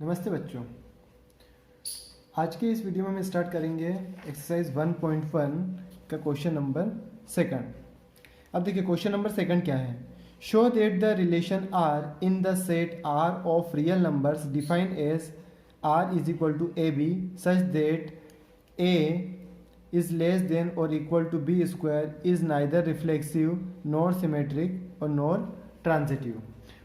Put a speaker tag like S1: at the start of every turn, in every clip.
S1: नमस्ते बच्चों। आज के इस वीडियो में हम स्टार्ट करेंगे एक्सरसाइज 1.1 का क्वेश्चन नंबर सेकंड। अब देखिए क्वेश्चन नंबर सेकंड क्या है। Show that the relation R in the set R of real numbers defined as R is equal to A B such that A is less than और equal to B square is neither reflexive nor symmetric और nor transitive.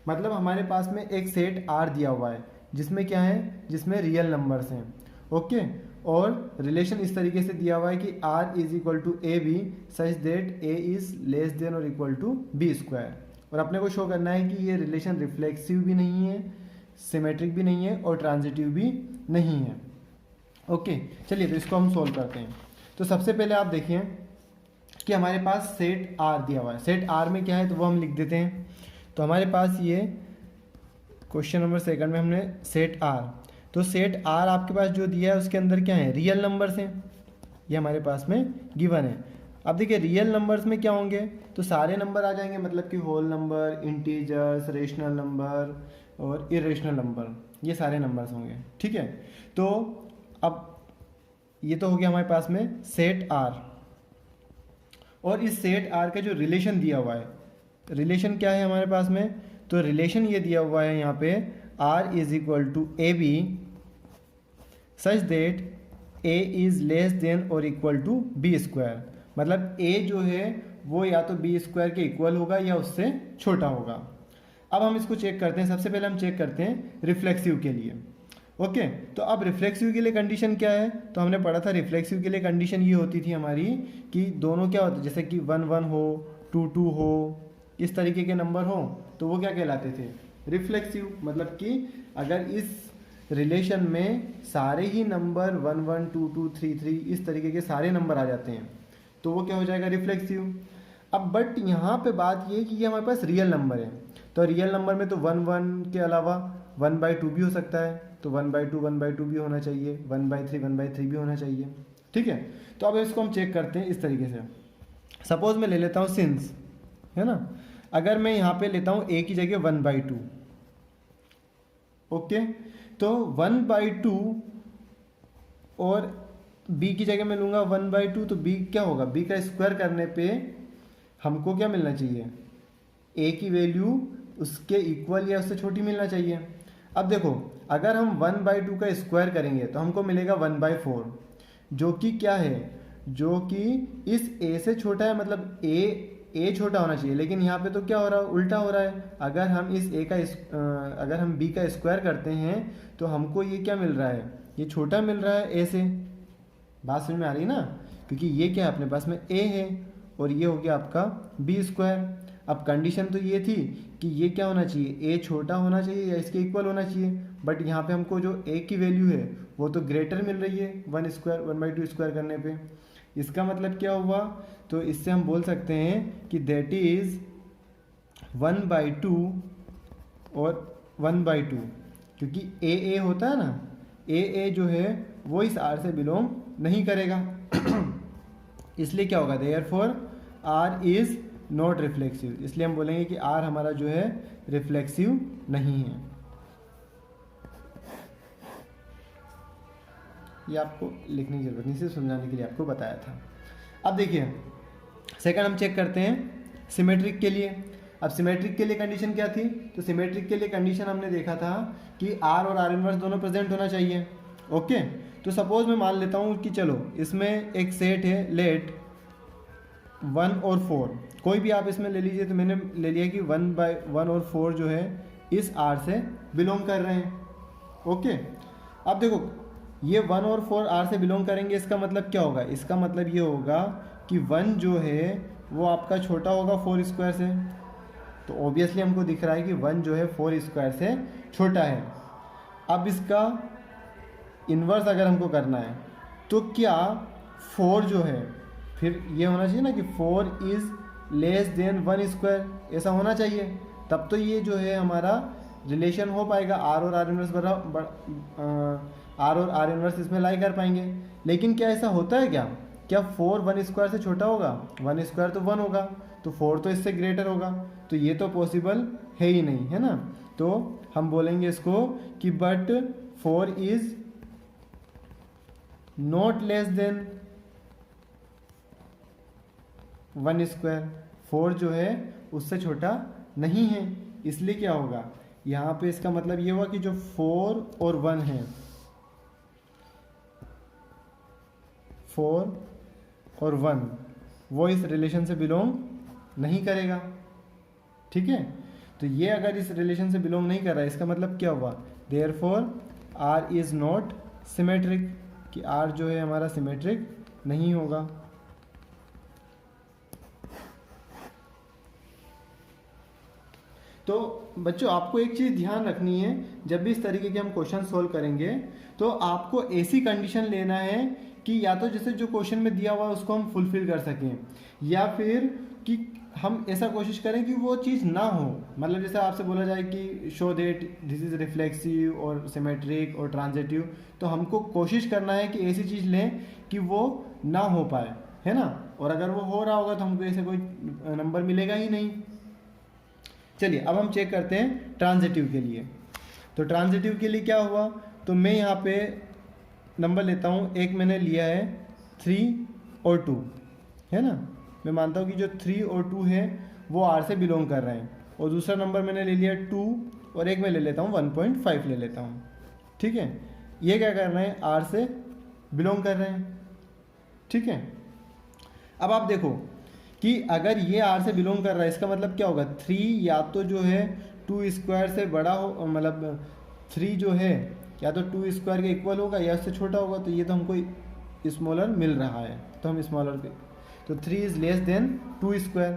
S1: मतलब हमारे पास में एक set are दिया हुआ है जिसमें क्या है, जिसमें रियल नंबर्स हैं। ओके, और रिलेशन इस तरीके से दिया हुआ है कि r is equal to A B such that a is less than और इक्वल टू बी स्क्वायर। और अपने को शो करना है कि ये रिलेशन रिफ्लेक्सिव भी नहीं है, सिमेट्रिक भी नहीं है और ट्रांजिटिव भी नहीं है। ओके, चलिए तो इसको हम सोल्व करते हैं। तो सबसे पहले आप देखिए कि हमारे पास सेट r दिया हुआ है। सेट r में क्या है तो वो हम लिख देते हैं। तो हमारे पास ये क्वेश्चन नंबर सेकंड में हमने सेट आर, तो सेट आर आपके पास जो दिया है उसके अंदर क्या है, रियल नंबर्स हैं। ये हमारे पास में गिवन है। अब देखिए रियल नंबर्स में क्या होंगे, तो सारे नंबर आ जाएंगे, मतलब कि whole number, integers, rational number और इरेशनल नंबर, ये सारे नंबर्स होंगे। ठीक है, तो अब ये तो हो गया हमारे पास में सेट आर। और इस सेट आर का जो रिलेशन दिया हुआ है, रिलेशन क्या है हमारे पास में, तो रिलेशन ये दिया हुआ है यहाँ पे r is equal to A B such that a is less than और इक्वल टू बी स्क्वायर। मतलब a जो है वो या तो b स्क्वायर के इक्वल होगा या उससे छोटा होगा। अब हम इसको चेक करते हैं। सबसे पहले हम चेक करते हैं रिफ्लेक्सिव के लिए। ओके, तो अब रिफ्लेक्सिव के लिए कंडीशन क्या है, तो हमने पढ़ा था रिफ्लेक्सिव के लिए कंडीशन ये होती थी हमारी कि दोनों क्या होते, जैसे कि 1 1 हो, 2 2 हो, इस तरीके के नंबर हो तो वो क्या कहलाते थे, रिफ्लेक्सिव। मतलब कि अगर इस रिलेशन में सारे ही नंबर 1 1 2 2 3 3 इस तरीके के सारे नंबर आ जाते हैं तो वो क्या हो जाएगा, रिफ्लेक्सिव। अब बट यहाँ पे बात ये कि ये हमारे पास रियल नंबर है, तो रियल नंबर में तो 1 1 के अलावा 1/2 भी हो सकता है, तो 1/2 1/2 भी होना चाहिए, 1/3 1/3 भी होना चाहिए। ठीक है, तो अब इसको हम चेक करते हैं इस तरीके से। सपोज मैं ले लेता हूँ सिंस, है ना, अगर मैं यहाँ पे लेता हूँ a की जगह 1/2, ओके, तो 1/2 और b की जगह मैं लूँगा 1/2, तो b क्या होगा, b का स्क्वायर करने पे हमको क्या मिलना चाहिए, a की वैल्यू उसके इक्वल या उससे छोटी मिलना चाहिए। अब देखो अगर हम 1/2 का स्क्वायर करेंगे तो हमको मिलेगा 1/4, जो कि क्या है, जो कि इस a से छोटा है। मतलब a छोटा होना चाहिए, लेकिन यहाँ पे तो क्या हो रहा है, उल्टा हो रहा है। अगर हम इस a का अगर हम b का स्क्वायर करते हैं तो हमको ये क्या मिल रहा है, ये छोटा मिल रहा है a से। बात समझ में आ रही ना, क्योंकि ये क्या है अपने पास में a है और ये हो गया आपका b स्क्वायर। अब कंडीशन तो ये थी कि ये क्या होना चाहिए, a छोटा होना चाहिए या इसके इक्वल होना चाहिए, बट यहाँ पे हमको जो a की वैल्यू है वो तो ग्रेटर मिल रही है 1/2 स्क्वायर करने पे। इसका मतलब क्या हुआ, तो इससे हम बोल सकते हैं कि दैट इज 1/2 और 1/2, क्योंकि a होता है ना, a जो है वो इस r से बिलोंग नहीं करेगा। इसलिए क्या होगा, therefore r is not reflexive. इसलिए हम बोलेंगे कि r हमारा जो है रिफ्लेक्सिव नहीं है। ये आपको लिखने की जरूरत नहीं, सिर्फ समझाने के लिए आपको बताया था। अब देखिए सेकंड हम चेक करते हैं सिमेट्रिक के लिए। अब सिमेट्रिक के लिए कंडीशन क्या थी, तो सिमेट्रिक के लिए कंडीशन हमने देखा था कि r और r इनवर्स दोनों प्रेजेंट होना चाहिए। ओके, तो सपोज मैं मान लेता हूँ कि चलो इसमें एक सेट है, लेट 1 और 4, कोई भी आप इसमें ले लीजिए। तो मैंने ले लिया कि 1/1 और 4 जो है इस r से बिलोंग कर रहे हैं। ओके, अब देखो ये 1 और 4 r से बिलोंग करेंगे, इसका मतलब क्या होगा, इसका मतलब ये होगा कि 1 जो है वो आपका छोटा होगा 4 स्क्वायर से। तो ऑब्वियसली हमको दिख रहा है कि 1 जो है 4 स्क्वायर से छोटा है। अब इसका इन्वर्स अगर हमको करना है तो क्या 4 जो है, फिर ये होना चाहिए ना कि 4 इज लेस देन 1 स्क्वायर, ऐसा होना चाहिए, तब तो ये जो है हमारा रिलेशन हो पाएगा। r और r इनवर्स r और r इनवर्स इसमें लाई कर पाएंगे। लेकिन क्या ऐसा होता है क्या 4 1 स्क्वायर से छोटा होगा, 1 स्क्वायर तो 1 होगा, तो 4 तो इससे ग्रेटर होगा, तो ये तो पॉसिबल है ही नहीं, है ना। तो हम बोलेंगे इसको कि but 4 is not less than 1 square. 4 जो है उससे छोटा नहीं है, इसलिए क्या होगा यहाँ पे इसका मतलब ये हुआ कि जो 4 और 1 है, 4 और 1 वो इस रिलेशन से बिलोंग नहीं करेगा। ठीक है, तो ये अगर इस रिलेशन से बिलोंग नहीं कर रहा है इसका मतलब क्या हुआ, therefore R is not symmetric, कि आर जो है हमारा सिमेट्रिक नहीं होगा। तो बच्चों आपको एक चीज़ ध्यान रखनी है, जब भी इस तरीके के हम क्वेश्चन सोल्व करेंगे तो आपको ऐसी कंडीशन लेना है कि या तो जैसे जो क्वेश्चन में दिया हुआ है उसको हम फुलफिल कर सकें, या फिर कि हम ऐसा कोशिश करें कि वो चीज़ ना हो। मतलब जैसे आपसे बोला जाए कि show that this is reflexive और सिमेट्रिक और ट्रांजिटिव, तो हमको कोशिश करना है कि ऐसी चीज़ लें कि वो ना हो पाए, है ना। और अगर वो हो रहा होगा तो हमको ऐसे कोई नंबर मिलेगा ही नहीं। चलिए अब हम चेक करते हैं ट्रांजिटिव के लिए। तो ट्रांजिटिव के लिए क्या हुआ, तो मैं यहाँ पे नंबर लेता हूँ। एक मैंने लिया है 3 और 2, है ना। मैं मानता हूँ कि जो 3 और 2 है वो R से बिलोंग कर रहे हैं, और दूसरा नंबर मैंने ले लिया 2, और एक मैं ले लेता हूँ 1.5 ले लेता हूँ। ठीक है, ये क्या कर रहे हैं, R से बिलोंग कर रहे हैं। ठीक है, अब आप देखो कि अगर ये R से बिलोंग कर रहा है इसका मतलब क्या होगा, 3 या तो जो है 2 स्क्वायर से बड़ा हो, मतलब 3 जो है या तो 2 स्क्वायर के इक्वल होगा या उससे छोटा होगा। तो ये तो हमको स्मॉलर मिल रहा है, तो हम स्मॉलर पे, तो 3 इज़ लेस देन 2 स्क्वायर।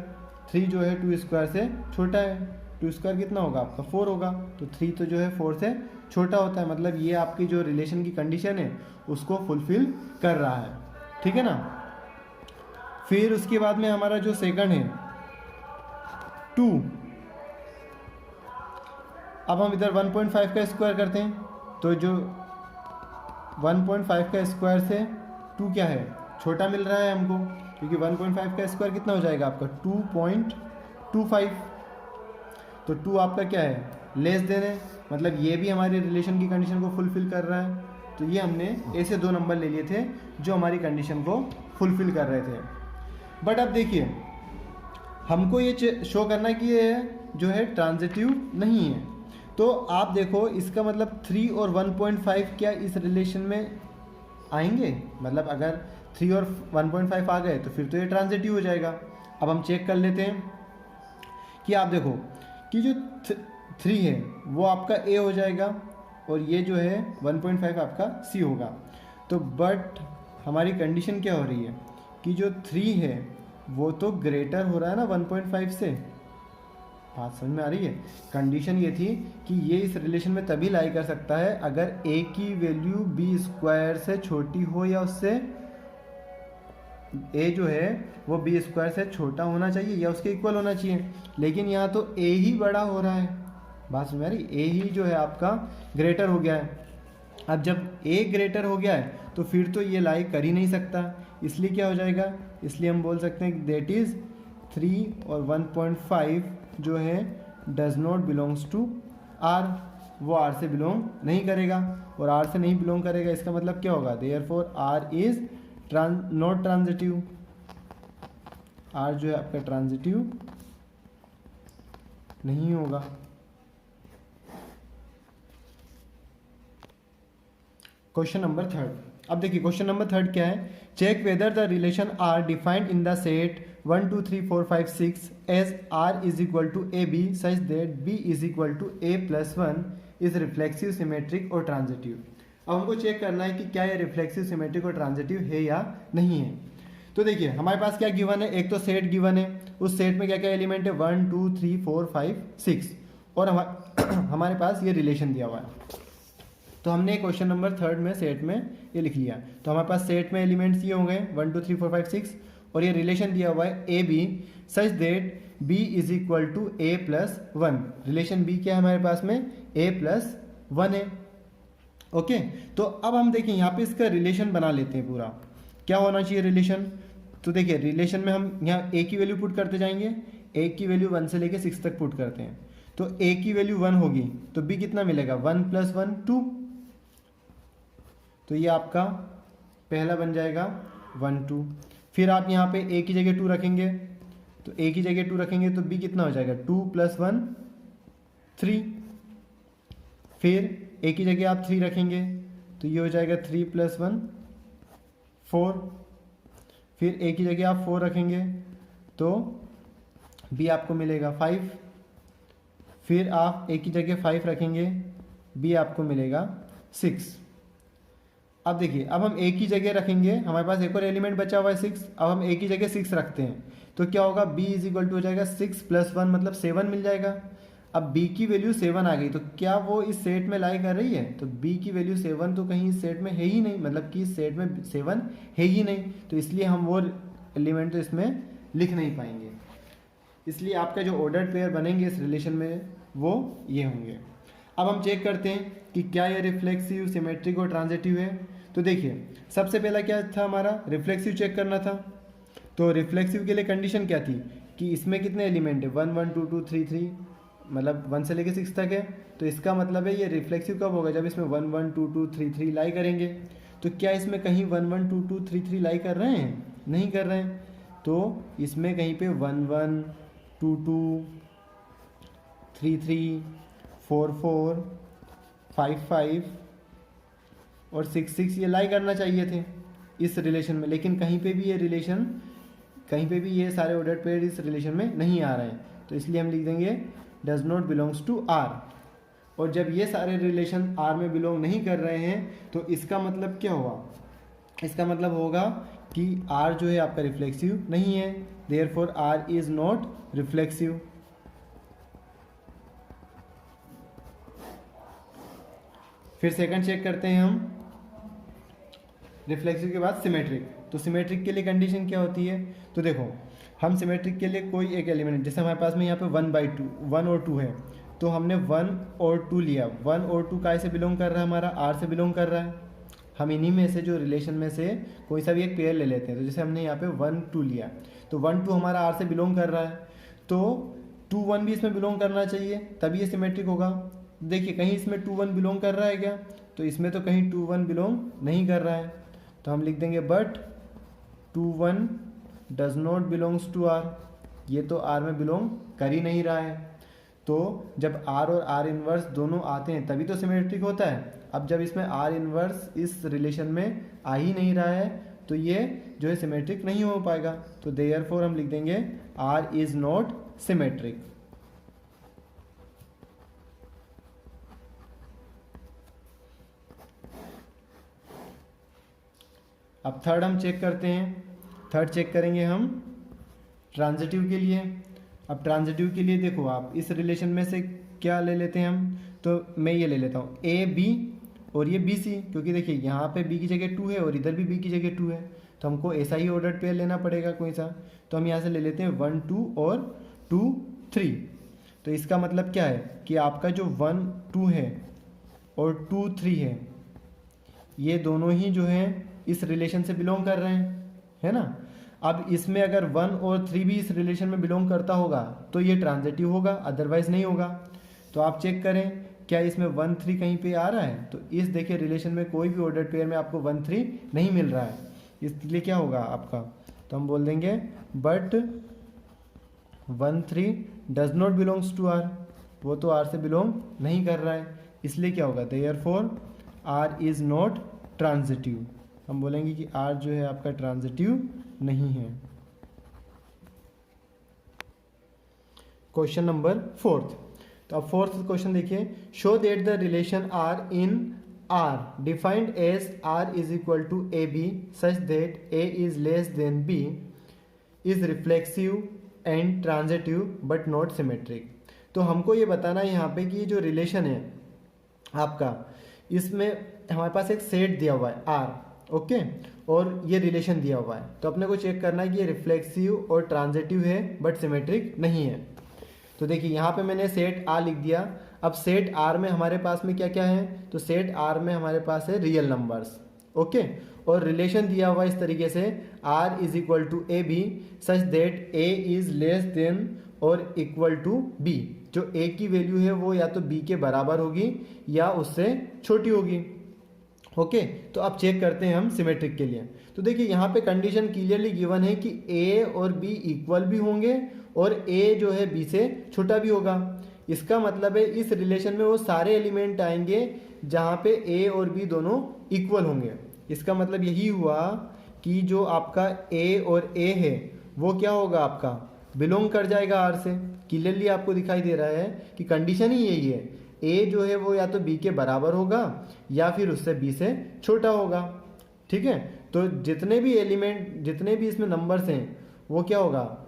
S1: 3 जो है 2 स्क्वायर से छोटा है। 2 स्क्वायर कितना होगा आपका 4 होगा, तो 3 तो जो है 4 से छोटा होता है। मतलब ये आपकी जो रिलेशन की कंडीशन है उसको फुलफिल कर रहा है। ठीक है ना। फिर उसके बाद में हमारा जो सेकंड है 2, अब हम इधर 1.5 का स्क्वायर करते हैं, तो जो 1.5 का स्क्वायर से 2 क्या है, छोटा मिल रहा है हमको, क्योंकि 1.5 का स्क्वायर कितना हो जाएगा आपका 2.25। तो 2 आपका क्या है, लेस देन है, मतलब ये भी हमारे रिलेशन की कंडीशन को फुलफिल कर रहा है। तो ये हमने ऐसे 2 नंबर ले लिए थे जो हमारी कंडीशन को फुलफिल कर रहे थे। बट अब देखिए हमको ये शो करना कि ये जो है ट्रांजिटिव नहीं है। तो आप देखो इसका मतलब 3 और 1.5 क्या इस रिलेशन में आएंगे, मतलब अगर 3 और 1.5 आ गए तो फिर तो ये ट्रांजिटिव हो जाएगा। अब हम चेक कर लेते हैं कि आप देखो कि जो 3 है वो आपका A हो जाएगा, और ये जो है 1.5 आपका C होगा। तो बट हमारी कंडीशन क्या हो रही है कि जो 3 है वो तो ग्रेटर हो रहा है ना 1.5 से। बात समझ में आ रही है। कंडीशन ये थी कि ये इस रिलेशन में तभी लाई कर सकता है अगर A की वैल्यू B स्क्वायर से छोटी हो, या उससे A जो है वो B स्क्वायर से छोटा होना चाहिए या उसके इक्वल होना चाहिए। लेकिन यहाँ तो A ही बड़ा हो रहा है। बात समझ में आ रही, A ही जो है आपका ग्रेटर हो गया है। अब जब A ग्रेटर हो गया है तो फिर तो ये लाई कर ही नहीं सकता, इसलिए क्या हो जाएगा, इसलिए हम बोल सकते हैं कि दैट इज़ 3 और 1.5 जो है does not belongs to R, वो R से बिलोंग नहीं करेगा। और R से नहीं बिलोंग करेगा इसका मतलब क्या होगा, therefore R is not transitive. R जो है आपका ट्रांजिटिव नहीं होगा। Question number 3। अब देखिए क्वेश्चन नंबर 3 क्या है, check whether the relation R defined in the set 1 2 3 4 5 6 as R is equal to A B such that B is equal to A plus 1 is reflexive symmetric और transitive. अब हमको check करना है कि क्या ये रिफ्लेक्सिव सिमेट्रिक और transitive है या नहीं है। तो देखिए हमारे पास क्या गिवन है, एक तो सेट गिवन है, उस सेट में क्या क्या एलिमेंट है 1 2 3 4 5 6, और हमारे पास ये रिलेशन दिया हुआ है। तो हमने क्वेश्चन नंबर 3 में सेट में ये लिख लिया। तो हमारे पास सेट में एलिमेंट्स ये होंगे 1 2 3 4 5 6, और ये रिलेशन दिया हुआ है A B such that B is equal to A plus 1। Relation B क्या है हमारे पास में, ए प्लस 1 है। ओके, तो अब हम देखें यहाँ पे इसका रिलेशन बना लेते हैं पूरा, क्या होना चाहिए रिलेशन। तो देखिए रिलेशन में हम यहाँ ए की वैल्यू पुट करते जाएंगे, ए की वैल्यू 1 से लेके 6 तक पुट करते हैं। तो ए की वैल्यू 1 होगी तो बी कितना मिलेगा, 1 + 1 2। तो ये आपका पहला बन जाएगा 1 2। फिर आप यहाँ पे ए की जगह 2 रखेंगे, तो ए की जगह 2 रखेंगे तो बी कितना हो जाएगा, 2 + 1 3। फिर ए की जगह आप 3 रखेंगे तो ये हो जाएगा 3 + 1 4। फिर ए की जगह आप 4 रखेंगे तो बी आपको मिलेगा 5। फिर आप ए की जगह 5 रखेंगे, बी आपको मिलेगा 6। अब देखिए, अब हम ए की जगह रखेंगे, हमारे पास एक और एलिमेंट बचा हुआ है 6। अब हम ए की जगह 6 रखते हैं तो क्या होगा, b = हो जाएगा 6 + 1 मतलब 7 मिल जाएगा। अब b की वैल्यू 7 आ गई तो क्या वो इस सेट में लाई कर रही है, तो b की वैल्यू 7 तो कहीं इस सेट में है ही नहीं, मतलब कि इस सेट में 7 है ही नहीं, तो इसलिए हम वो एलिमेंट तो इसमें लिख नहीं पाएंगे। इसलिए आपका जो ऑर्डर्ड पेयर बनेंगे इस रिलेशन में वो ये होंगे। अब हम चेक करते हैं कि क्या ये रिफ्लेक्सिव, सिमेट्रिक और ट्रांजिटिव है। तो देखिए, सबसे पहला क्या था हमारा, रिफ्लेक्सिव चेक करना था। तो रिफ्लेक्सिव के लिए कंडीशन क्या थी कि इसमें कितने एलिमेंट है, 1 1 2 2 3 3, मतलब 1 से लेकर 6 तक है। तो इसका मतलब है ये रिफ्लेक्सिव कब होगा, जब इसमें 1 1 2 2 3 3 लाई करेंगे। तो क्या इसमें कहीं 1 1 2 2 3 3 लाई कर रहे हैं, नहीं कर रहे हैं। तो इसमें कहीं पे 1 1 2 2 3 3 4 4 5 5 और 6 6 ये लाई करना चाहिए थे इस रिलेशन में, लेकिन कहीं पे भी ये रिलेशन, कहीं पे भी ये सारे ऑर्डर्ड पेयर इस रिलेशन में नहीं आ रहे हैं। तो इसलिए हम लिख देंगे does not belongs to R. और जब ये सारे रिलेशन आर में बिलोंग नहीं कर रहे हैं तो इसका मतलब क्या हुआ, इसका मतलब होगा कि आर जो है आपका रिफ्लेक्सिव नहीं है, therefore R is not reflexive. फिर सेकंड चेक करते हैं हम, रिफ्लेक्सिव के बाद सिमेट्रिक। तो सिमेट्रिक के लिए कंडीशन क्या होती है, तो देखो हम सिमेट्रिक के लिए कोई एक एलिमेंट, जैसे हमारे पास में यहाँ पे 1/2 1 और 2 है, तो हमने 1 और 2 लिया। 1 और 2 काय से बिलोंग कर रहा है, हमारा आर से बिलोंग कर रहा है। हम इन्हीं में से जो रिलेशन में से कोई सा भी एक पेयर ले लेते हैं। तो जैसे हमने यहाँ पे 1 2 लिया तो 1 2 हमारा आर से बिलोंग कर रहा है, तो 2 1 भी इसमें बिलोंग करना चाहिए तभी ये सिमेट्रिक होगा। देखिए कहीं इसमें 2 1 बिलोंग कर रहा है क्या, तो इसमें तो कहीं 2 1 बिलोंग नहीं कर रहा है। तो हम लिख देंगे but 2 1 does not belongs to R, ये तो आर में बिलोंग कर ही नहीं रहा है। तो जब आर और आर इनवर्स दोनों आते हैं तभी तो सिमेट्रिक होता है। अब जब इसमें आर इनवर्स इस रिलेशन में आ ही नहीं रहा है तो ये जो है सिमेट्रिक नहीं हो पाएगा। तो देयरफॉर हम लिख देंगे आर इज नॉट सिमेट्रिक। अब थर्ड हम चेक करते हैं, थर्ड चेक करेंगे हम ट्रांजिटिव के लिए। अब ट्रांजिटिव के लिए देखो आप इस रिलेशन में से क्या ले लेते हैं हम, तो मैं ये ले लेता हूँ ए बी और ये बी सी, क्योंकि देखिए यहाँ पे बी की जगह 2 है और इधर भी बी की जगह 2 है, तो हमको ऐसा ही ऑर्डर्ड पेयर लेना पड़ेगा कोई सा। तो हम यहाँ से ले लेते हैं 1 2 और 2 3। तो इसका मतलब क्या है कि आपका जो 1 2 है और 2 3 है ये दोनों ही जो है इस रिलेशन से बिलोंग कर रहे हैं, है ना। अब इसमें अगर 1 और 3 भी इस रिलेशन में बिलोंग करता होगा तो ये ट्रांजिटिव होगा, अदरवाइज नहीं होगा। तो आप चेक करें क्या इसमें 1 3 कहीं पे आ रहा है, तो इस देखिए रिलेशन में कोई भी ऑर्डर्ड पेयर में आपको 1 3 नहीं मिल रहा है, इसलिए क्या होगा आपका, तो हम बोल देंगे but 1 3 does not belongs to R, वो तो आर से बिलोंग नहीं कर रहा है, इसलिए क्या होगा therefore R is not transitive. हम बोलेंगे कि आर जो है आपका ट्रांजिटिव नहीं है। Question number 4। तो अब 4th क्वेश्चन देखिए, show that the relation R in R defined as R is equal to A B such that A is less than B is reflexive and transitive but not symmetric. तो हमको ये बताना है यहाँ पे कि ये जो रिलेशन है आपका, इसमें हमारे पास एक सेट दिया हुआ है आर, ओके, और ये रिलेशन दिया हुआ है। तो अपने को चेक करना है कि ये रिफ्लेक्सिव और ट्रांजिटिव है बट सिमेट्रिक नहीं है। तो देखिए यहाँ पे मैंने सेट आर लिख दिया। अब सेट आर में हमारे पास में क्या क्या है, तो सेट आर में हमारे पास है रियल नंबर्स, ओके, और रिलेशन दिया हुआ इस तरीके से R is equal to A B such that A is less than और इक्वल टू बी, जो ए की वैल्यू है वो या तो बी के बराबर होगी या उससे छोटी होगी। ओके, तो अब चेक करते हैं हम सिमेट्रिक के लिए। तो देखिए यहाँ पे कंडीशन क्लियरली गिवन है कि ए और बी इक्वल भी होंगे और ए जो है बी से छोटा भी होगा। इसका मतलब है इस रिलेशन में वो सारे एलिमेंट आएंगे जहाँ पे ए और बी दोनों इक्वल होंगे। इसका मतलब यही हुआ कि जो आपका ए और ए है वो क्या होगा, आपका बिलोंग कर जाएगा आर से। क्लियरली आपको दिखाई दे रहा है कि कंडीशन ही यही है, ए जो है वो या तो बी के बराबर होगा या फिर उससे बी से छोटा होगा। ठीक है, तो जितने भी एलिमेंट, जितने भी इसमें नंबर्स हैं वो क्या होगा,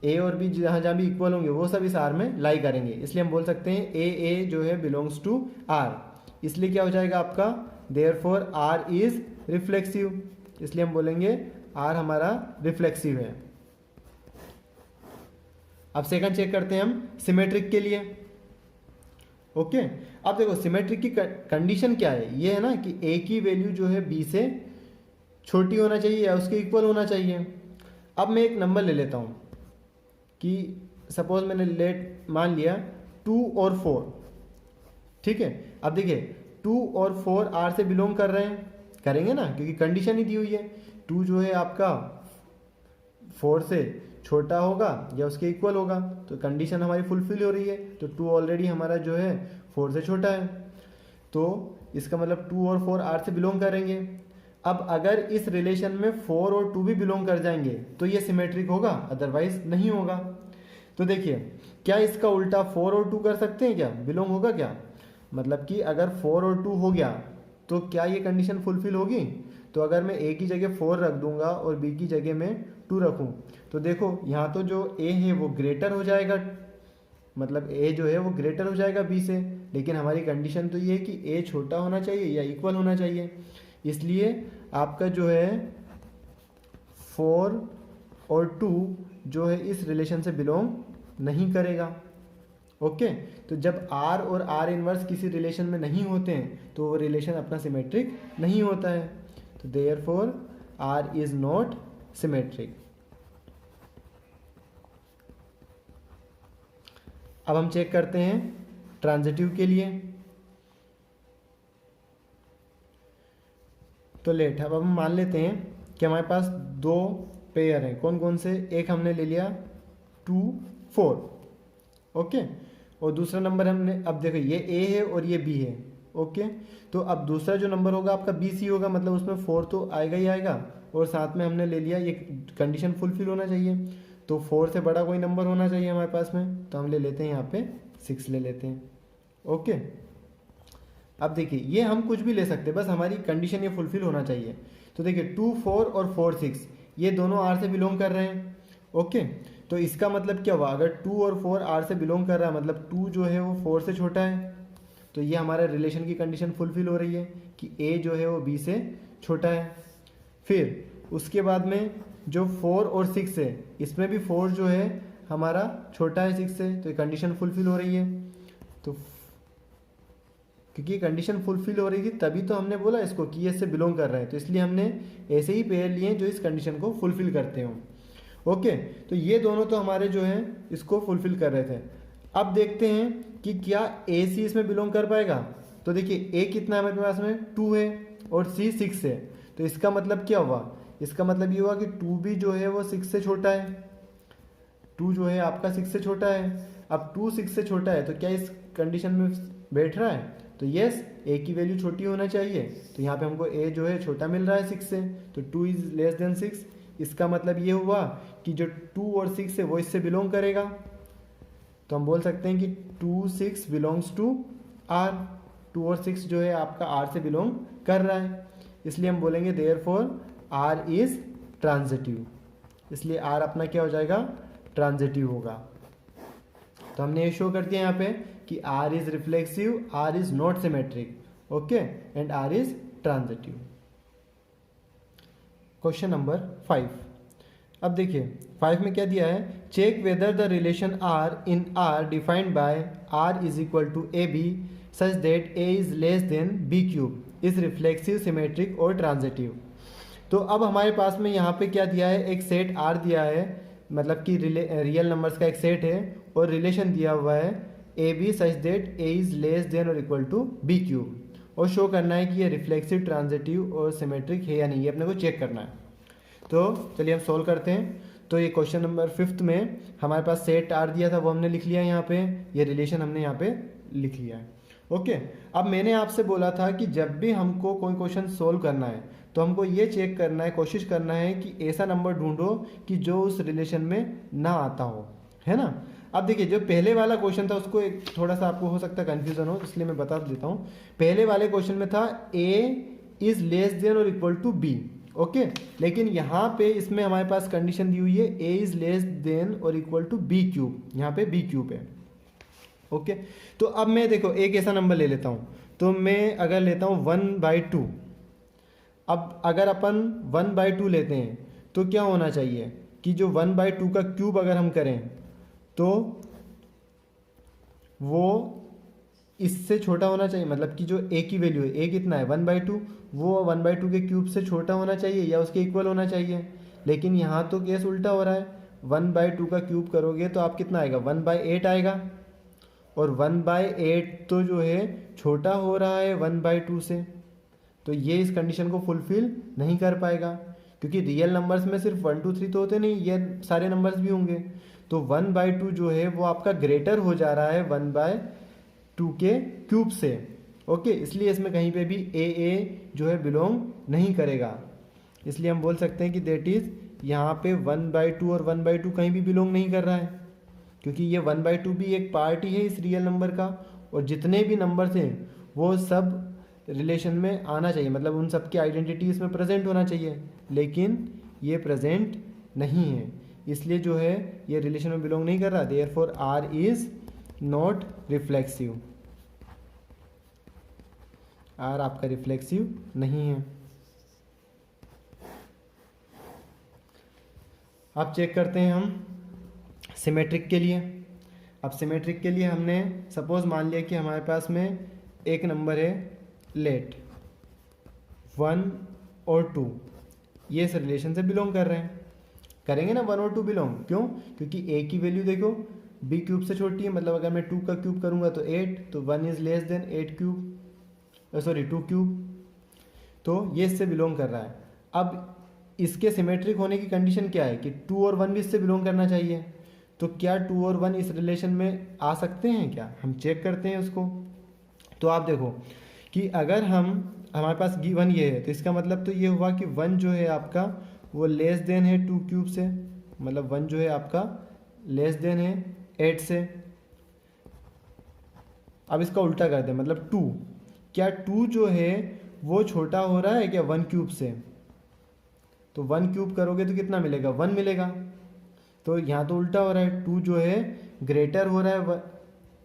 S1: ए और बी जहाँ जहाँ भी इक्वल होंगे वो सब इस आर में लाई करेंगे। इसलिए हम बोल सकते हैं ए जो है बिलोंग्स टू आर। इसलिए क्या हो जाएगा आपका, देयरफॉर आर इज रिफ्लेक्सिव। इसलिए हम बोलेंगे आर हमारा रिफ्लेक्सिव है। अब सेकंड चेक करते हैं हम सिमेट्रिक के लिए। ओके, अब देखो सिमेट्रिक की कंडीशन क्या है, ये है ना कि ए की वैल्यू जो है बी से छोटी होना चाहिए या उसके इक्वल होना चाहिए। अब मैं एक नंबर ले लेता हूँ कि सपोज मैंने मान लिया 2 और 4। ठीक है, अब देखिए 2 और 4 आर से बिलोंग कर रहे हैं, करेंगे ना, क्योंकि कंडीशन ही दी हुई है 2 जो है आपका 4 से छोटा होगा या उसके इक्वल होगा, तो कंडीशन हमारी फुलफिल हो रही है। तो 2 ऑलरेडी हमारा जो है 4 से छोटा है, तो इसका मतलब 2 और 4 आर से बिलोंग करेंगे। अब अगर इस रिलेशन में 4 और 2 भी बिलोंग कर जाएंगे तो ये सिमेट्रिक होगा, अदरवाइज नहीं होगा। तो देखिए क्या इसका उल्टा 4 और 2 कर सकते हैं क्या, बिलोंग होगा क्या, मतलब कि अगर 4 और 2 हो गया तो क्या ये कंडीशन फुलफिल होगी। तो अगर मैं ए की जगह 4 रख दूंगा और बी की जगह में 2 रखूं तो देखो यहाँ तो जो ए है वो ग्रेटर हो जाएगा, मतलब ए जो है वो ग्रेटर हो जाएगा बी से, लेकिन हमारी कंडीशन तो ये है कि ए छोटा होना चाहिए या इक्वल होना चाहिए। इसलिए आपका जो है 4 और 2 जो है इस रिलेशन से बिलोंग नहीं करेगा। ओके, तो जब आर और आर इनवर्स किसी रिलेशन में नहीं होते हैं तो वो रिलेशन अपना सिमेट्रिक नहीं होता है। तो therefore R is not symmetric. अब हम चेक करते हैं ट्रांजिटिव के लिए। तो लेट, अब हम मान लेते हैं कि हमारे पास 2 पेयर हैं, कौन कौन से, एक हमने ले लिया 2 4। ओके, और दूसरा नंबर हमने, अब देखो ये ए है और ये बी है। ओके, तो अब दूसरा जो नंबर होगा आपका बी सी होगा, मतलब उसमें 4 तो आएगा ही आएगा, और साथ में हमने ले लिया ये कंडीशन फुलफिल होना चाहिए, तो 4 से बड़ा कोई नंबर होना चाहिए हमारे पास में, तो हम ले लेते हैं यहाँ पे 6 ले लेते हैं। ओके, अब देखिए ये हम कुछ भी ले सकते हैं, बस हमारी कंडीशन ये फुलफिल होना चाहिए। तो देखिए 2 4 और 4 6 ये दोनों आर से बिलोंग कर रहे हैं। ओके, तो इसका मतलब क्या हुआ, अगर 2 और 4 आर से बिलोंग कर रहा है मतलब 2 जो है वो 4 से छोटा है, तो ये हमारे रिलेशन की कंडीशन फुलफिल हो रही है कि ए जो है वो बी से छोटा है। फिर उसके बाद में जो 4 और 6 है, इसमें भी 4 जो है हमारा छोटा है 6 से, तो ये कंडीशन फुलफिल हो रही है। तो क्योंकि कंडीशन फुलफिल हो रही थी तभी तो हमने बोला इसको कि ये इससे बिलोंग कर रहे हैं, तो इसलिए हमने ऐसे ही पेयर लिए जो इस कंडीशन को फुलफिल करते हो। ओके, तो ये दोनों तो हमारे जो हैं इसको फुलफिल कर रहे थे। अब देखते हैं कि क्या ए सी इसमें बिलोंग कर पाएगा। तो देखिए ए कितना है हमारे पास में 2 है और सी 6 है, तो इसका मतलब क्या हुआ, इसका मतलब ये हुआ कि 2 भी जो है वो 6 से छोटा है, 2 जो है आपका 6 से छोटा है। अब 2 6 से छोटा है तो क्या इस कंडीशन में बैठ रहा है, तो यस ए की वैल्यू छोटी होना चाहिए, तो यहाँ पे हमको ए जो है छोटा मिल रहा है 6 से, तो 2 इज लेस देन 6। इसका मतलब ये हुआ कि जो 2 और 6 है वो इससे बिलोंग करेगा, तो हम बोल सकते हैं कि 2 6 बिलोंग्स टू आर। 2 और 6 जो है आपका आर से बिलोंग कर रहा है, इसलिए हम बोलेंगे देयरफॉर आर इज ट्रांजिटिव। इसलिए आर अपना क्या हो जाएगा, ट्रांजिटिव होगा। तो हमने ये शो कर दिया यहाँ पे कि R is reflexive, R is not symmetric, okay, and R is transitive. Question number 5। अब देखिए 5 में क्या दिया है, check whether the relation R in R defined by R is equal to A B such that A is less than B cube is reflexive, symmetric और transitive. तो अब हमारे पास में यहाँ पे क्या दिया है, एक सेट आर दिया है, मतलब कि रियल नंबर्स का एक सेट है और रिलेशन दिया हुआ है A B such that A is less than और इक्वल टू बी क्यूब, और शो करना है कि ये रिफ्लेक्सिव, ट्रांजिटिव और सिमेट्रिक है या नहीं, ये अपने को चेक करना है। तो चलिए हम सोल्व करते हैं। तो ये क्वेश्चन नंबर 5 में हमारे पास सेट आर दिया था, वो हमने लिख लिया यहाँ पे, ये रिलेशन हमने यहाँ पे लिख लिया है। ओके, अब मैंने आपसे बोला था कि जब भी हमको कोई क्वेश्चन सोल्व करना है तो हमको ये चेक करना है, कोशिश करना है कि ऐसा नंबर ढूंढो कि जो उस रिलेशन में ना आता हो, है ना। अब देखिए, जो पहले वाला क्वेश्चन था उसको एक थोड़ा सा आपको हो सकता है कन्फ्यूजन हो, इसलिए मैं बता देता हूँ। पहले वाले क्वेश्चन में था ए इज लेस देन और इक्वल टू बी, ओके। लेकिन यहाँ पे इसमें हमारे पास कंडीशन दी हुई है ए इज लेस देन और इक्वल टू बी क्यूब, यहाँ पे बी क्यूब है, ओके। तो अब मैं देखो एक ऐसा नंबर ले लेता हूँ, तो मैं अगर लेता हूँ 1/2, अब अगर अपन 1/2 लेते हैं तो क्या होना चाहिए कि जो 1/2 का क्यूब अगर हम करें तो वो इससे छोटा होना चाहिए, मतलब कि जो ए की वैल्यू है, ए कितना है 1/2, वो 1/2 के क्यूब से छोटा होना चाहिए या उसके इक्वल होना चाहिए। लेकिन यहाँ तो केस उल्टा हो रहा है, 1/2 का क्यूब करोगे तो आप कितना आएगा 1/8 आएगा, और 1/8 तो जो है छोटा हो रहा है 1/2 से, तो ये इस कंडीशन को फुलफिल नहीं कर पाएगा, क्योंकि रियल नंबर्स में सिर्फ 1 2 3 तो होते नहीं, ये सारे नंबर्स भी होंगे। तो 1/2 जो है वो आपका ग्रेटर हो जा रहा है 1/2 के क्यूब से, ओके। इसलिए इसमें कहीं पे भी ए जो है बिलोंग नहीं करेगा, इसलिए हम बोल सकते हैं कि दैट इज यहाँ पे 1/2 और 1/2 कहीं भी बिलोंग नहीं कर रहा है, क्योंकि ये 1/2 भी एक पार्ट ही है इस रियल नंबर का, और जितने भी नंबर्स हैं वो सब रिलेशन में आना चाहिए, मतलब उन सब की आइडेंटिटी इसमें प्रेजेंट होना चाहिए, लेकिन ये प्रेजेंट नहीं है, इसलिए जो है ये रिलेशन में बिलोंग नहीं कर रहा। Therefore R is not reflexive, R आपका रिफ्लेक्सिव नहीं है। अब चेक करते हैं हम सिमेट्रिक के लिए। अब सिमेट्रिक के लिए हमने सपोज मान लिया कि हमारे पास में एक नंबर है लेट 1 और 2, ये इस रिलेशन से बिलोंग कर रहे हैं, करेंगे ना 1 और 2 बिलोंग, क्यों? क्योंकि ए की वैल्यू देखो बी क्यूब से छोटी है, मतलब अगर मैं 2 का क्यूब करूंगा तो 8, तो 1 is less then 8 cube, sorry 2 cube, तो ये इससे बिलोंग कर रहा है। अब इसके सिमेट्रिक होने की कंडीशन क्या है कि 2 और 1 भी इससे बिलोंग करना चाहिए, तो क्या 2 और 1 इस रिलेशन में आ सकते हैं क्या, हम चेक करते हैं उसको। तो आप देखो कि अगर हमारे पास गिवन ये है, तो इसका मतलब तो ये हुआ कि 1 जो है आपका वो लेस देन है 2 क्यूब से, मतलब 1 जो है आपका लेस देन है 8 से। अब इसका उल्टा कर दें, मतलब 2, क्या 2 जो है वो छोटा हो रहा है क्या 1 क्यूब से, तो 1 क्यूब करोगे तो कितना मिलेगा 1 मिलेगा, तो यहाँ तो उल्टा हो रहा है, 2 जो है ग्रेटर हो रहा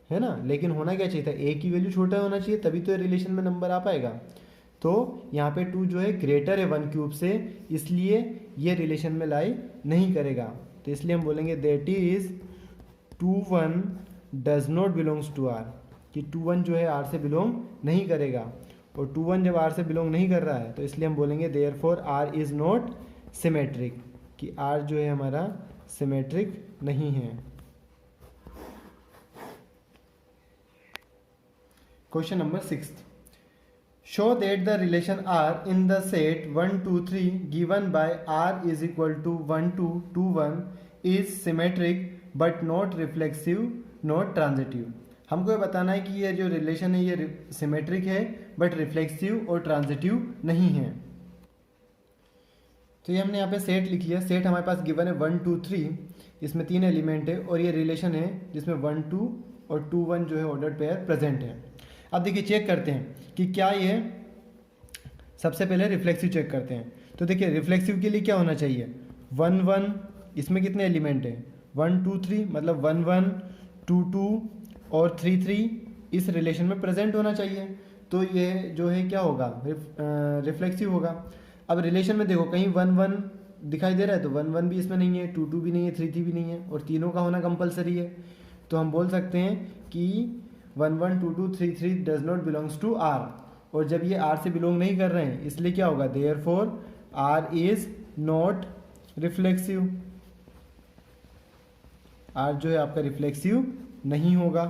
S1: है ना, लेकिन होना क्या चाहिए था, ए की वैल्यू छोटा होना चाहिए, तभी तो रिलेशन में नंबर आ पाएगा। तो यहाँ पे 2 जो है ग्रेटर है 1 क्यूब से, इसलिए ये रिलेशन में लाई नहीं करेगा, तो इसलिए हम बोलेंगे that is 2 1 does not belongs to R, कि 2 1 जो है आर से बिलोंग नहीं करेगा, और 2 1 जब आर से बिलोंग नहीं कर रहा है तो इसलिए हम बोलेंगे therefore R is not symmetric, कि आर जो है हमारा सिमेट्रिक नहीं है। Question number 6, show that the relation R in the set 1 2 3 given by R is equal to 1 2 2 1 is symmetric but not reflexive not transitive. हमको ये बताना है कि ये जो रिलेशन है ये सिमेट्रिक है बट रिफ्लेक्सिव और ट्रांजिटिव नहीं है। तो ये हमने यहाँ पे सेट लिख लिया, सेट हमारे पास गिवन है 1 2 3, इसमें 3 एलिमेंट है, और ये रिलेशन है जिसमें 1 2 और 2 1 जो है ऑर्डर्ड पेयर प्रेजेंट है। अब देखिए चेक करते हैं कि क्या ये, सबसे पहले रिफ्लेक्सिव चेक करते हैं। तो देखिए रिफ्लेक्सिव के लिए क्या होना चाहिए 1 1, इसमें कितने एलिमेंट हैं 1 2 3, मतलब 1 1 2 2 और 3 3 इस रिलेशन में प्रेजेंट होना चाहिए, तो ये जो है क्या होगा रिफ्लेक्सिव होगा। अब रिलेशन में देखो कहीं 1 1 दिखाई दे रहा है, तो 1 1 भी इसमें नहीं है, 2 2 भी नहीं है, 3 3 भी नहीं है, और तीनों का होना कंपलसरी है, तो हम बोल सकते हैं कि 1 1 2 2 3 3 does not belongs to R, और जब ये आर से बिलोंग नहीं कर रहे हैं इसलिए क्या होगा therefore R is not reflexive, R जो है आपका रिफ्लेक्सिव नहीं होगा।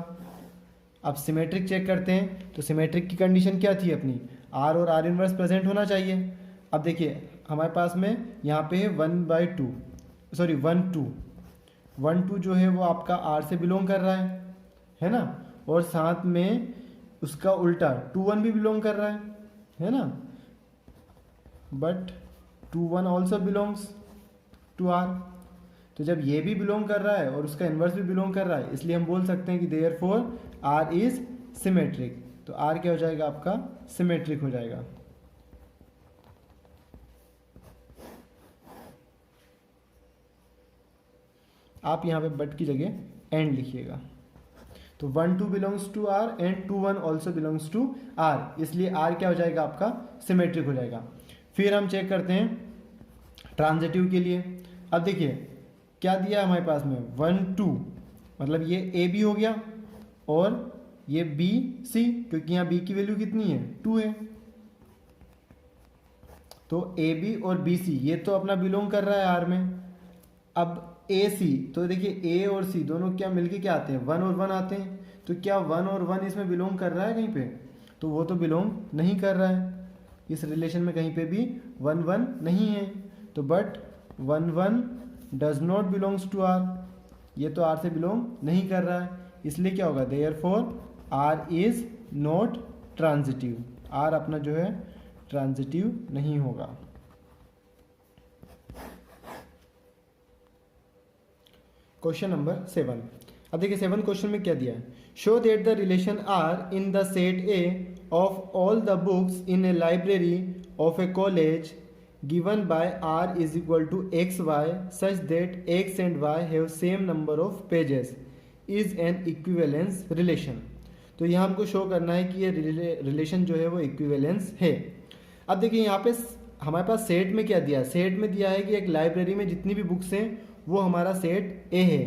S1: अब सिमेट्रिक चेक करते हैं, तो सिमेट्रिक की कंडीशन क्या थी अपनी, आर और आर इनवर्स प्रेजेंट होना चाहिए। अब देखिए हमारे पास में यहाँ पे है 1/2, सॉरी 1/2, 1/2 जो है वो आपका आर से बिलोंग कर रहा है ना, और साथ में उसका उल्टा 2/1 भी बिलोंग कर रहा है ना, but 2/1 also belongs to R. तो जब ये भी बिलोंग कर रहा है और उसका इन्वर्स भी बिलोंग कर रहा है, इसलिए हम बोल सकते हैं कि देयरफॉर आर इज सिमेट्रिक। तो आर क्या हो जाएगा आपका, सिमेट्रिक हो जाएगा। आप यहाँ पे बट की जगह एंड लिखिएगा। तो 1/2 belongs to R and 2/1 also belongs to R, इसलिए आर क्या हो जाएगा आपका, सिमेट्रिक हो जाएगा। फिर हम चेक करते हैं ट्रांजिटिव के लिए। अब देखिए क्या दिया हमारे पास में, 1/2, मतलब ये ए बी हो गया और ये बी सी, क्योंकि यहाँ बी की वैल्यू कितनी है, 2 है। तो ए बी और बी सी ये तो अपना बिलोंग कर रहा है आर में। अब ए सी, तो देखिए ए और सी दोनों क्या मिलके क्या आते हैं, 1 और 1 आते हैं। तो क्या 1 और 1 इसमें बिलोंग कर रहा है कहीं पे, तो वो तो बिलोंग नहीं कर रहा है, इस रिलेशन में कहीं पे भी 1/1 नहीं है। तो but 1/1 does not belongs to R, ये तो आर से बिलोंग नहीं कर रहा है, इसलिए क्या होगा, therefore R is not transitive, R अपना जो है ट्रांजिटिव नहीं होगा। Question number 7। अब देखिए 7 क्वेश्चन में क्या दिया है, show that the relation R in the set A of all the books in a library of a college given by r is equal to xy such that x and y have same number of pages is an equivalence relation। तो यहाँ हमको show करना है कि ये relation जो है वो इक्विवेलेंस है। अब देखिए यहाँ पे हमारे पास सेट में क्या दिया, सेट में दिया है कि एक लाइब्रेरी में जितनी भी बुक्स हैं वो हमारा सेट ए है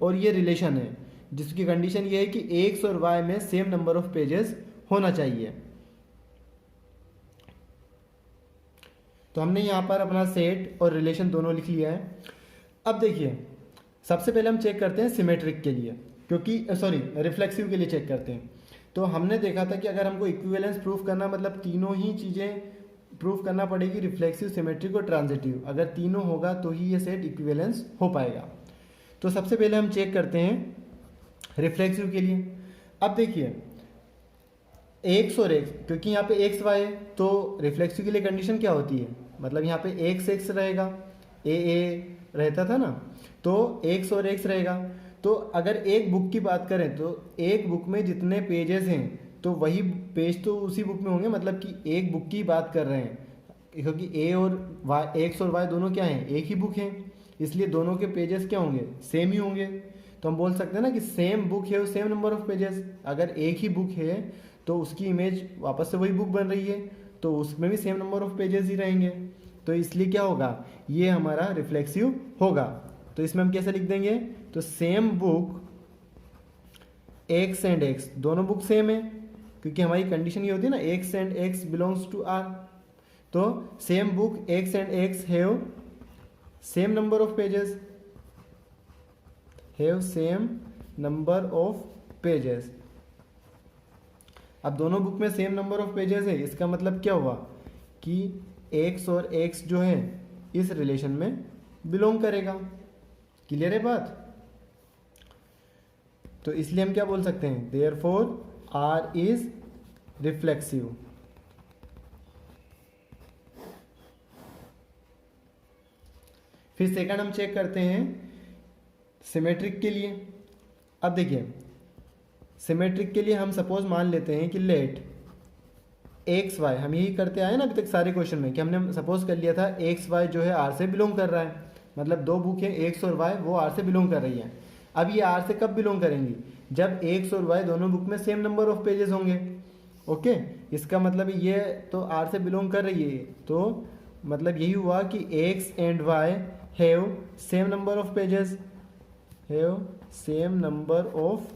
S1: और ये रिलेशन है जिसकी कंडीशन ये है कि एक्स और वाई में सेम नंबर ऑफ पेजेस होना चाहिए। तो हमने यहाँ पर अपना सेट और रिलेशन दोनों लिख लिया है। अब देखिए सबसे पहले हम चेक करते हैं सिमेट्रिक के लिए, क्योंकि सॉरी रिफ्लेक्सिव के लिए चेक करते हैं। तो हमने देखा था कि अगर हमको इक्विवेलेंस प्रूफ करना मतलब तीनों ही चीज़ें प्रूफ करना पड़ेगी, रिफ्लेक्सिव, सिमेट्रिक और ट्रांजिटिव। अगर तीनों होगा तो ही ये सेट इक्विवेलेंस हो पाएगा। तो सबसे पहले हम चेक करते हैं रिफ्लेक्सिव के लिए। अब देखिए एक्स और एक्स, क्योंकि यहाँ पे एक्स वाई है तो रिफ्लेक्सिव के लिए कंडीशन क्या होती है, मतलब यहाँ पे एक्स एक्स रहेगा, ए रहता था ना, तो एक्स और एक्स रहेगा। तो अगर एक बुक की बात करें तो एक बुक में जितने पेजेस हैं तो वही पेज तो उसी बुक में होंगे, मतलब कि एक बुक की बात कर रहे हैं, क्योंकि ए और वाई, एक्स और वाई दोनों क्या हैं, एक ही बुक हैं, इसलिए दोनों के पेजेस क्या होंगे, सेम ही होंगे। तो हम बोल सकते हैं ना कि सेम बुक है सेम नंबर ऑफ पेजेस। अगर एक ही बुक है तो उसकी इमेज वापस से वही बुक बन रही है तो उसमें भी सेम नंबर ऑफ पेजेस ही रहेंगे, तो इसलिए क्या होगा, ये हमारा रिफ्लेक्सिव होगा। तो इसमें हम कैसे लिख देंगे, तो same book x and x, दोनों बुक सेम है, क्योंकि हमारी कंडीशन ये होती है ना x and x belongs to R. तो same book x and x have same number of pages, have same number of pages. अब दोनों बुक में सेम नंबर ऑफ पेजेस है, इसका मतलब क्या हुआ कि एक्स और एक्स जो है इस रिलेशन में बिलोंग करेगा। क्लियर है बात। तो इसलिए हम क्या बोल सकते हैं, देयरफॉर आर इज रिफ्लेक्सिव। फिर सेकंड हम चेक करते हैं सिमेट्रिक के लिए। अब देखिए सिमेट्रिक के लिए हम सपोज मान लेते हैं कि लेट एक्स वाई, हम यही करते आए ना अभी तक सारे क्वेश्चन में, कि हमने सपोज कर लिया था एक्स वाई जो है आर से बिलोंग कर रहा है, मतलब दो बुक है एक्स और वाई, वो आर से बिलोंग कर रही है। अब ये आर से कब बिलोंग करेंगी, जब एक्स और वाई दोनों बुक में सेम नंबर ऑफ पेजेस होंगे। ओके, इसका मतलब ये तो आर से बिलोंग कर रही है, तो मतलब यही हुआ कि x and why have same number of pages, have same number of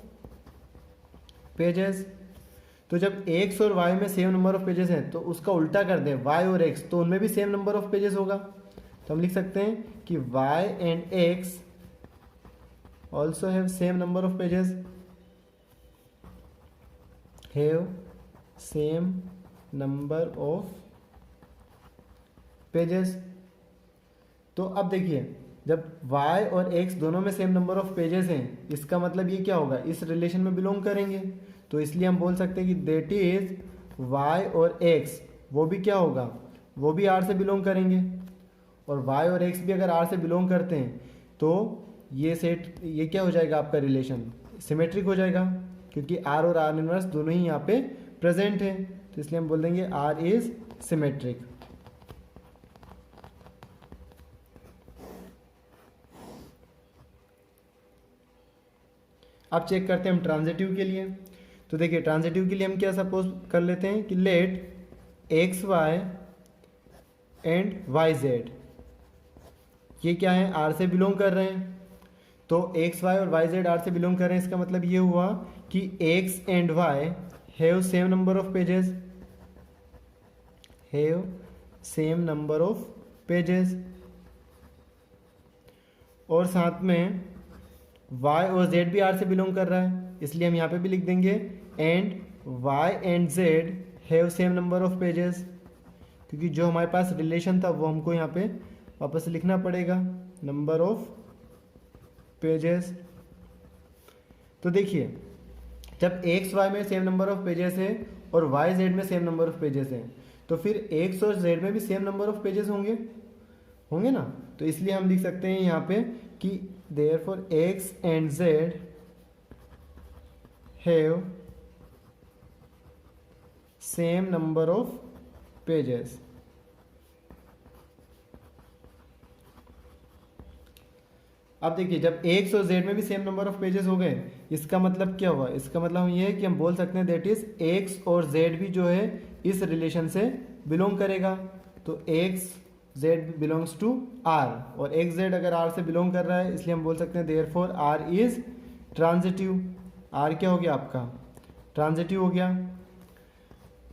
S1: pages. तो जब एक्स और वाई में सेम नंबर ऑफ पेजेस हैं तो उसका उल्टा कर दें वाई और एक्स, तो उनमें भी सेम नंबर ऑफ पेजेस होगा। तो हम लिख सकते हैं कि Y and X also have same number of pages. Have same number of pages. तो अब देखिए, जब y और x दोनों में सेम नंबर ऑफ पेजेस हैं, इसका मतलब ये क्या होगा, इस रिलेशन में बिलोंग करेंगे। तो इसलिए हम बोल सकते हैं कि दैट इज y और x वो भी क्या होगा, वो भी R से बिलोंग करेंगे। और y और x भी अगर R से बिलोंग करते हैं तो ये क्या हो जाएगा, आपका रिलेशन सिमेट्रिक हो जाएगा, क्योंकि R और R इनवर्स दोनों ही यहाँ पे प्रेजेंट हैं। तो इसलिए हम बोल देंगे R इज सिमेट्रिक। अब चेक करते हैं हम ट्रांजिटिव के लिए। तो देखिए, ट्रांजिटिव के लिए हम क्या सपोज कर लेते हैं कि let X Y and Y Z, ये क्या है, आर से बिलोंग कर रहे हैं। तो एक्स वाई और वाई जेड आर से बिलोंग कर रहे हैं, इसका मतलब ये हुआ कि x and why have same number of pages, have same number of pages. और साथ में y और z भी R से बिलोंग कर रहा है, इसलिए हम यहाँ पे भी लिख देंगे and y and z have same number of pages, क्योंकि जो हमारे पास रिलेशन था वो हमको यहाँ पे वापस से लिखना पड़ेगा, नंबर ऑफ पेजेस। तो देखिए, जब x y में सेम नंबर ऑफ पेजेस है और y z में सेम नंबर ऑफ पेजेस है, तो फिर x और z में भी सेम नंबर ऑफ पेजेस होंगे ना। तो इसलिए हम लिख सकते हैं यहाँ पे कि therefore x and z have same number of pages। अब देखिए, जब x और z में भी सेम नंबर ऑफ पेजेस हो गए, इसका मतलब क्या हुआ, इसका मतलब हम ये है कि हम बोल सकते हैं दैट इज x और z भी जो है इस रिलेशन से बिलोंग करेगा। तो x z belongs to r, और x z अगर r से बिलोंग कर रहा है, इसलिए हम बोल सकते हैं therefore r is transitive. r क्या हो गया आपका, ट्रांजिटिव हो गया।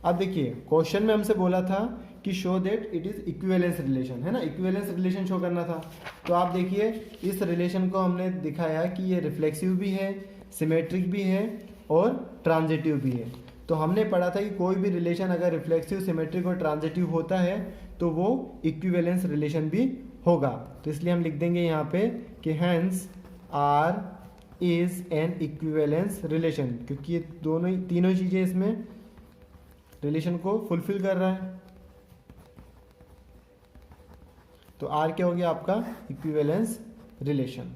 S1: अब देखिए, क्वेश्चन में हमसे बोला था कि show that it is equivalence relation, है ना, इक्विवेलेंस रिलेशन शो करना था। तो आप देखिए, इस रिलेशन को हमने दिखाया कि ये रिफ्लेक्सिव भी है, सिमेट्रिक भी है और ट्रांजिटिव भी है। तो हमने पढ़ा था कि कोई भी रिलेशन अगर रिफ्लेक्सिव, सिमेट्रिक और ट्रांजिटिव होता है तो वो इक्विवेलेंस रिलेशन भी होगा। तो इसलिए हम लिख देंगे यहाँ पे कि hence R is an equivalence relation, क्योंकि ये तीनों चीज़ें इसमें रिलेशन को फुलफिल कर रहा है। तो आर क्या हो गया आपका, इक्विवेलेंस रिलेशन।